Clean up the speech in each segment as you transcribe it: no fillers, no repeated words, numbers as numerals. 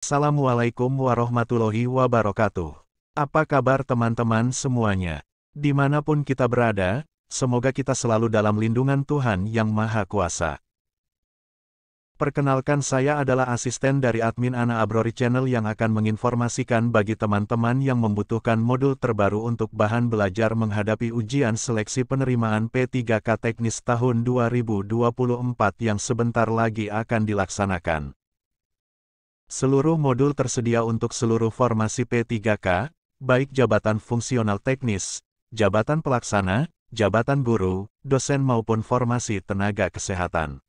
Assalamualaikum warahmatullahi wabarakatuh. Apa kabar teman-teman semuanya? Dimanapun kita berada, semoga kita selalu dalam lindungan Tuhan Yang Maha Kuasa. Perkenalkan, saya adalah asisten dari admin Ana Abrori Channel yang akan menginformasikan bagi teman-teman yang membutuhkan modul terbaru untuk bahan belajar menghadapi ujian seleksi penerimaan P3K Teknis tahun 2024 yang sebentar lagi akan dilaksanakan. Seluruh modul tersedia untuk seluruh formasi P3K, baik jabatan fungsional teknis, jabatan pelaksana, jabatan guru, dosen maupun formasi tenaga kesehatan.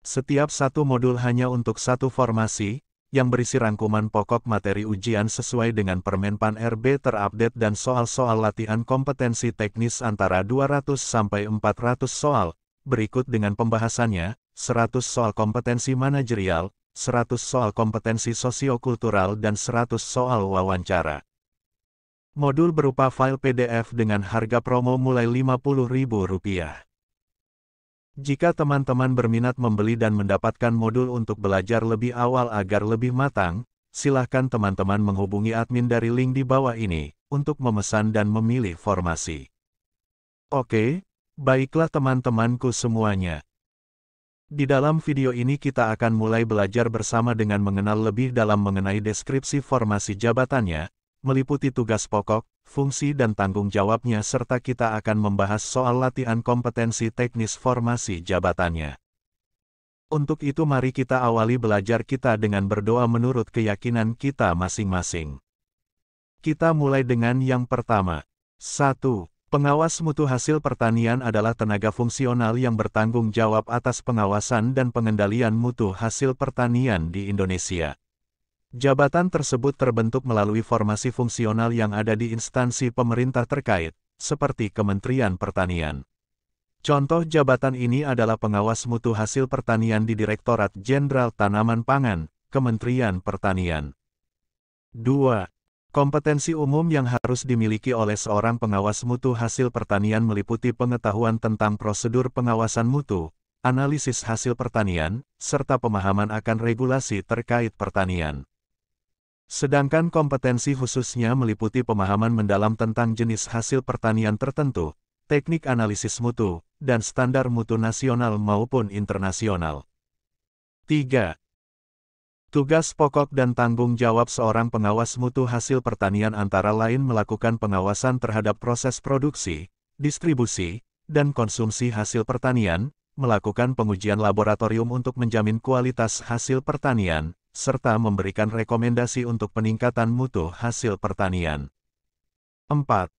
Setiap satu modul hanya untuk satu formasi, yang berisi rangkuman pokok materi ujian sesuai dengan Permenpan RB terupdate dan soal-soal latihan kompetensi teknis antara 200 sampai 400 soal, berikut dengan pembahasannya, 100 soal kompetensi manajerial, 100 soal kompetensi sosiokultural dan 100 soal wawancara. Modul berupa file PDF dengan harga promo mulai Rp50.000. Jika teman-teman berminat membeli dan mendapatkan modul untuk belajar lebih awal agar lebih matang, silahkan teman-teman menghubungi admin dari link di bawah ini, untuk memesan dan memilih formasi. Oke, baiklah teman-temanku semuanya. Di dalam video ini kita akan mulai belajar bersama dengan mengenal lebih dalam mengenai deskripsi formasi jabatannya, meliputi tugas pokok, fungsi dan tanggung jawabnya serta kita akan membahas soal latihan kompetensi teknis formasi jabatannya. Untuk itu mari kita awali belajar kita dengan berdoa menurut keyakinan kita masing-masing. Kita mulai dengan yang pertama. 1. Pengawas mutu hasil pertanian adalah tenaga fungsional yang bertanggung jawab atas pengawasan dan pengendalian mutu hasil pertanian di Indonesia. Jabatan tersebut terbentuk melalui formasi fungsional yang ada di instansi pemerintah terkait, seperti Kementerian Pertanian. Contoh jabatan ini adalah pengawas mutu hasil pertanian di Direktorat Jenderal Tanaman Pangan, Kementerian Pertanian. 2. Kompetensi umum yang harus dimiliki oleh seorang pengawas mutu hasil pertanian meliputi pengetahuan tentang prosedur pengawasan mutu, analisis hasil pertanian, serta pemahaman akan regulasi terkait pertanian. Sedangkan kompetensi khususnya meliputi pemahaman mendalam tentang jenis hasil pertanian tertentu, teknik analisis mutu, dan standar mutu nasional maupun internasional. 3. Tugas pokok dan tanggung jawab seorang pengawas mutu hasil pertanian antara lain melakukan pengawasan terhadap proses produksi, distribusi, dan konsumsi hasil pertanian, melakukan pengujian laboratorium untuk menjamin kualitas hasil pertanian, serta memberikan rekomendasi untuk peningkatan mutu hasil pertanian. 4.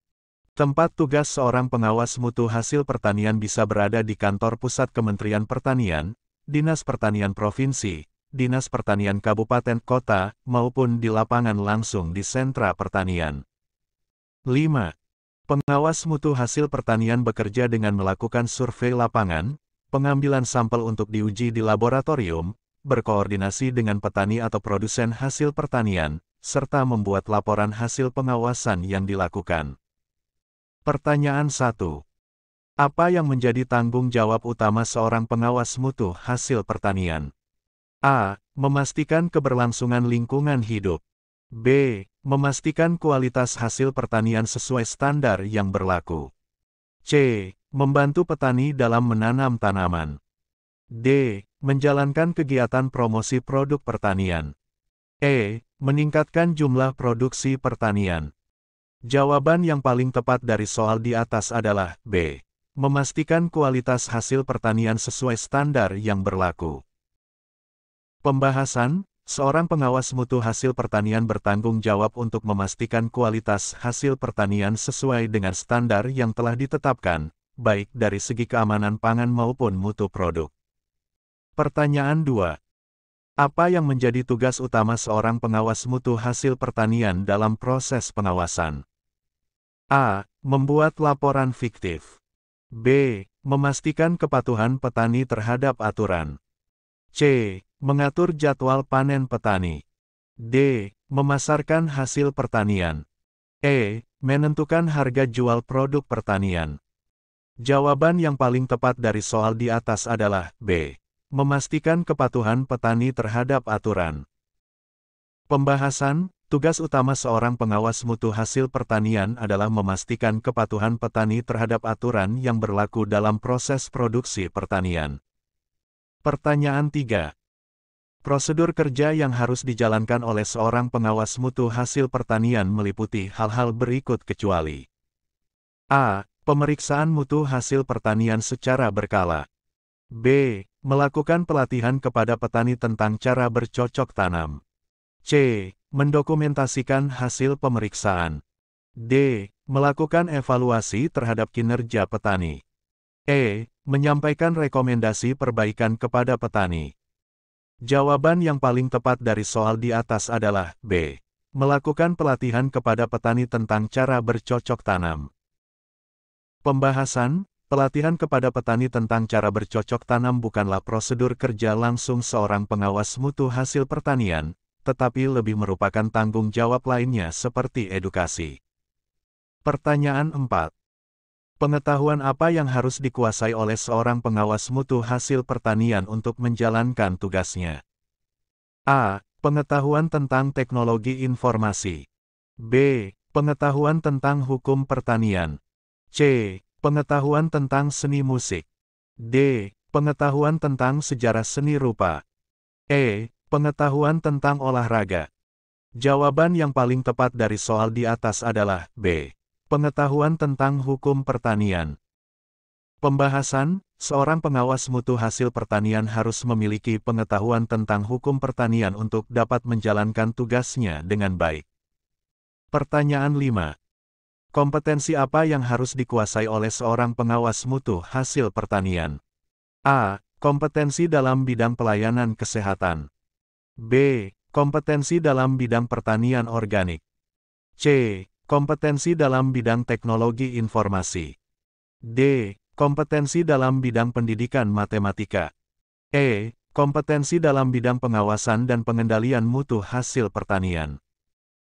Tempat tugas seorang pengawas mutu hasil pertanian bisa berada di kantor pusat Kementerian Pertanian, Dinas Pertanian Provinsi, Dinas Pertanian Kabupaten Kota, maupun di lapangan langsung di sentra pertanian. 5. Pengawas mutu hasil pertanian bekerja dengan melakukan survei lapangan, pengambilan sampel untuk diuji di laboratorium, berkoordinasi dengan petani atau produsen hasil pertanian, serta membuat laporan hasil pengawasan yang dilakukan. Pertanyaan 1. Apa yang menjadi tanggung jawab utama seorang pengawas mutu hasil pertanian? A. Memastikan keberlangsungan lingkungan hidup. B. Memastikan kualitas hasil pertanian sesuai standar yang berlaku. C. Membantu petani dalam menanam tanaman. D. Menjalankan kegiatan promosi produk pertanian. E. Meningkatkan jumlah produksi pertanian. Jawaban yang paling tepat dari soal di atas adalah B. Memastikan kualitas hasil pertanian sesuai standar yang berlaku. Pembahasan, seorang pengawas mutu hasil pertanian bertanggung jawab untuk memastikan kualitas hasil pertanian sesuai dengan standar yang telah ditetapkan, baik dari segi keamanan pangan maupun mutu produk. Pertanyaan 2. Apa yang menjadi tugas utama seorang pengawas mutu hasil pertanian dalam proses pengawasan? A. Membuat laporan fiktif. B. Memastikan kepatuhan petani terhadap aturan. C. Mengatur jadwal panen petani. D. Memasarkan hasil pertanian. E. Menentukan harga jual produk pertanian. Jawaban yang paling tepat dari soal di atas adalah B. Memastikan kepatuhan petani terhadap aturan. Pembahasan, tugas utama seorang pengawas mutu hasil pertanian adalah memastikan kepatuhan petani terhadap aturan yang berlaku dalam proses produksi pertanian. Pertanyaan 3. Prosedur kerja yang harus dijalankan oleh seorang pengawas mutu hasil pertanian meliputi hal-hal berikut kecuali A. Pemeriksaan mutu hasil pertanian secara berkala. B. Melakukan pelatihan kepada petani tentang cara bercocok tanam. C. Mendokumentasikan hasil pemeriksaan. D. Melakukan evaluasi terhadap kinerja petani. E. Menyampaikan rekomendasi perbaikan kepada petani. Jawaban yang paling tepat dari soal di atas adalah B. Melakukan pelatihan kepada petani tentang cara bercocok tanam. Pembahasan, pelatihan kepada petani tentang cara bercocok tanam bukanlah prosedur kerja langsung seorang pengawas mutu hasil pertanian, tetapi lebih merupakan tanggung jawab lainnya seperti edukasi. Pertanyaan 4. Pengetahuan apa yang harus dikuasai oleh seorang pengawas mutu hasil pertanian untuk menjalankan tugasnya? A. Pengetahuan tentang teknologi informasi. B. Pengetahuan tentang hukum pertanian. C. Pengetahuan tentang seni musik. D. Pengetahuan tentang sejarah seni rupa. E. Pengetahuan tentang olahraga. Jawaban yang paling tepat dari soal di atas adalah B. Pengetahuan tentang hukum pertanian. Pembahasan, seorang pengawas mutu hasil pertanian harus memiliki pengetahuan tentang hukum pertanian untuk dapat menjalankan tugasnya dengan baik. Pertanyaan 5. Kompetensi apa yang harus dikuasai oleh seorang pengawas mutu hasil pertanian? A. Kompetensi dalam bidang pelayanan kesehatan. B. Kompetensi dalam bidang pertanian organik. C. Kompetensi dalam bidang teknologi informasi. D. Kompetensi dalam bidang pendidikan matematika. E. Kompetensi dalam bidang pengawasan dan pengendalian mutu hasil pertanian.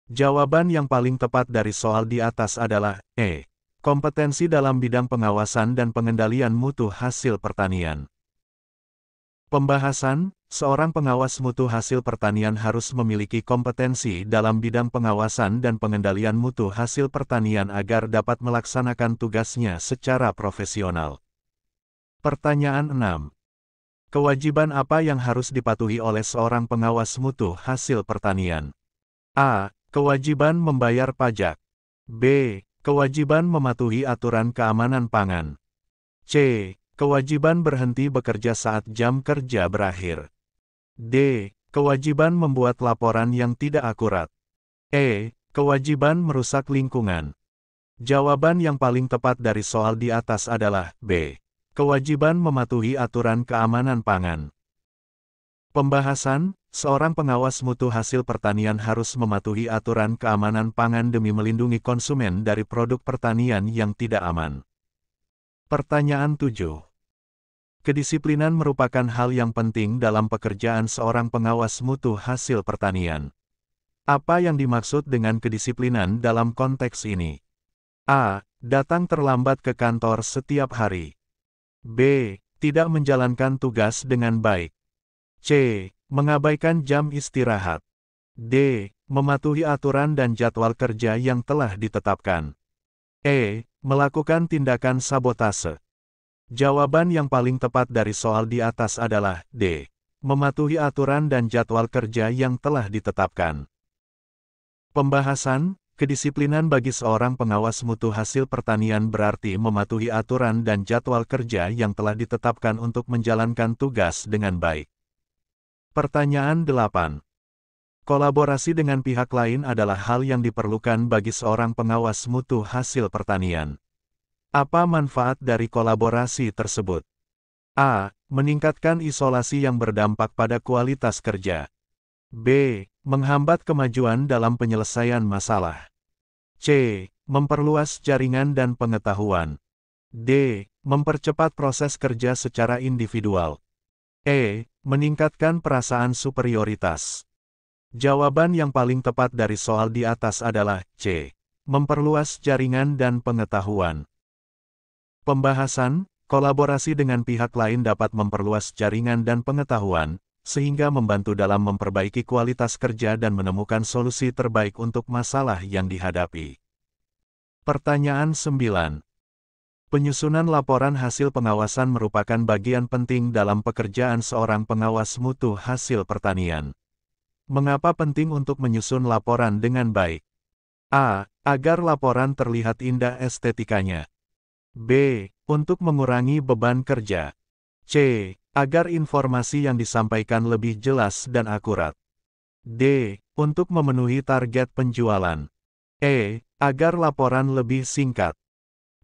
Jawaban yang paling tepat dari soal di atas adalah E. Kompetensi dalam bidang pengawasan dan pengendalian mutu hasil pertanian. Pembahasan, seorang pengawas mutu hasil pertanian harus memiliki kompetensi dalam bidang pengawasan dan pengendalian mutu hasil pertanian agar dapat melaksanakan tugasnya secara profesional. Pertanyaan 6. Kewajiban apa yang harus dipatuhi oleh seorang pengawas mutu hasil pertanian? A. Kewajiban membayar pajak. B. Kewajiban mematuhi aturan keamanan pangan. C. Kewajiban berhenti bekerja saat jam kerja berakhir. D. Kewajiban membuat laporan yang tidak akurat. E. Kewajiban merusak lingkungan. Jawaban yang paling tepat dari soal di atas adalah B. Kewajiban mematuhi aturan keamanan pangan. Pembahasan, seorang pengawas mutu hasil pertanian harus mematuhi aturan keamanan pangan demi melindungi konsumen dari produk pertanian yang tidak aman. Pertanyaan 7. Kedisiplinan merupakan hal yang penting dalam pekerjaan seorang pengawas mutu hasil pertanian. Apa yang dimaksud dengan kedisiplinan dalam konteks ini? A. Datang terlambat ke kantor setiap hari. B. Tidak menjalankan tugas dengan baik. C. Mengabaikan jam istirahat. D. Mematuhi aturan dan jadwal kerja yang telah ditetapkan. E. Melakukan tindakan sabotase. Jawaban yang paling tepat dari soal di atas adalah D. Mematuhi aturan dan jadwal kerja yang telah ditetapkan. Pembahasan, kedisiplinan bagi seorang pengawas mutu hasil pertanian berarti mematuhi aturan dan jadwal kerja yang telah ditetapkan untuk menjalankan tugas dengan baik. Pertanyaan 8. Kolaborasi dengan pihak lain adalah hal yang diperlukan bagi seorang pengawas mutu hasil pertanian. Apa manfaat dari kolaborasi tersebut? A. Meningkatkan isolasi yang berdampak pada kualitas kerja. B. Menghambat kemajuan dalam penyelesaian masalah. C. Memperluas jaringan dan pengetahuan. D. Mempercepat proses kerja secara individual. E. Meningkatkan perasaan superioritas. Jawaban yang paling tepat dari soal di atas adalah C. Memperluas jaringan dan pengetahuan. Pembahasan, kolaborasi dengan pihak lain dapat memperluas jaringan dan pengetahuan, sehingga membantu dalam memperbaiki kualitas kerja dan menemukan solusi terbaik untuk masalah yang dihadapi. Pertanyaan 9. Penyusunan laporan hasil pengawasan merupakan bagian penting dalam pekerjaan seorang pengawas mutu hasil pertanian. Mengapa penting untuk menyusun laporan dengan baik? A. Agar laporan terlihat indah estetikanya. B. Untuk mengurangi beban kerja. C. Agar informasi yang disampaikan lebih jelas dan akurat. D. Untuk memenuhi target penjualan. E. Agar laporan lebih singkat.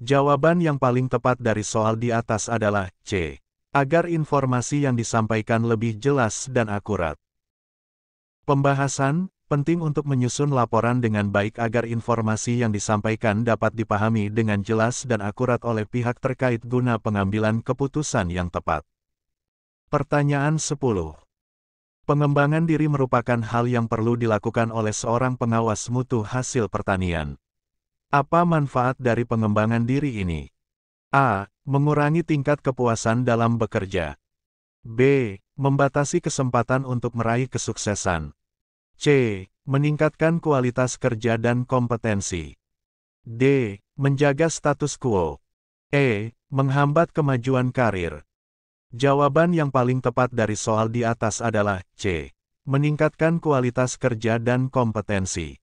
Jawaban yang paling tepat dari soal di atas adalah C. Agar informasi yang disampaikan lebih jelas dan akurat. Pembahasan, penting untuk menyusun laporan dengan baik agar informasi yang disampaikan dapat dipahami dengan jelas dan akurat oleh pihak terkait guna pengambilan keputusan yang tepat. Pertanyaan 10. Pengembangan diri merupakan hal yang perlu dilakukan oleh seorang pengawas mutu hasil pertanian. Apa manfaat dari pengembangan diri ini? A. Mengurangi tingkat kepuasan dalam bekerja. B. Membatasi kesempatan untuk meraih kesuksesan. C. Meningkatkan kualitas kerja dan kompetensi. D. Menjaga status quo. E. Menghambat kemajuan karir. Jawaban yang paling tepat dari soal di atas adalah C. Meningkatkan kualitas kerja dan kompetensi.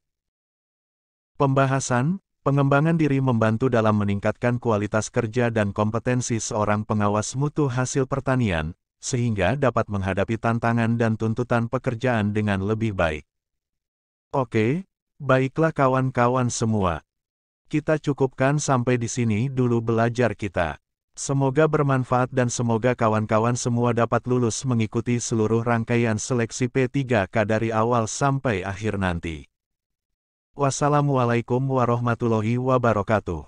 Pembahasan, pengembangan diri membantu dalam meningkatkan kualitas kerja dan kompetensi seorang pengawas mutu hasil pertanian, sehingga dapat menghadapi tantangan dan tuntutan pekerjaan dengan lebih baik. Oke, baiklah kawan-kawan semua. Kita cukupkan sampai di sini dulu belajar kita. Semoga bermanfaat dan semoga kawan-kawan semua dapat lulus mengikuti seluruh rangkaian seleksi P3K dari awal sampai akhir nanti. Wassalamualaikum warahmatullahi wabarakatuh.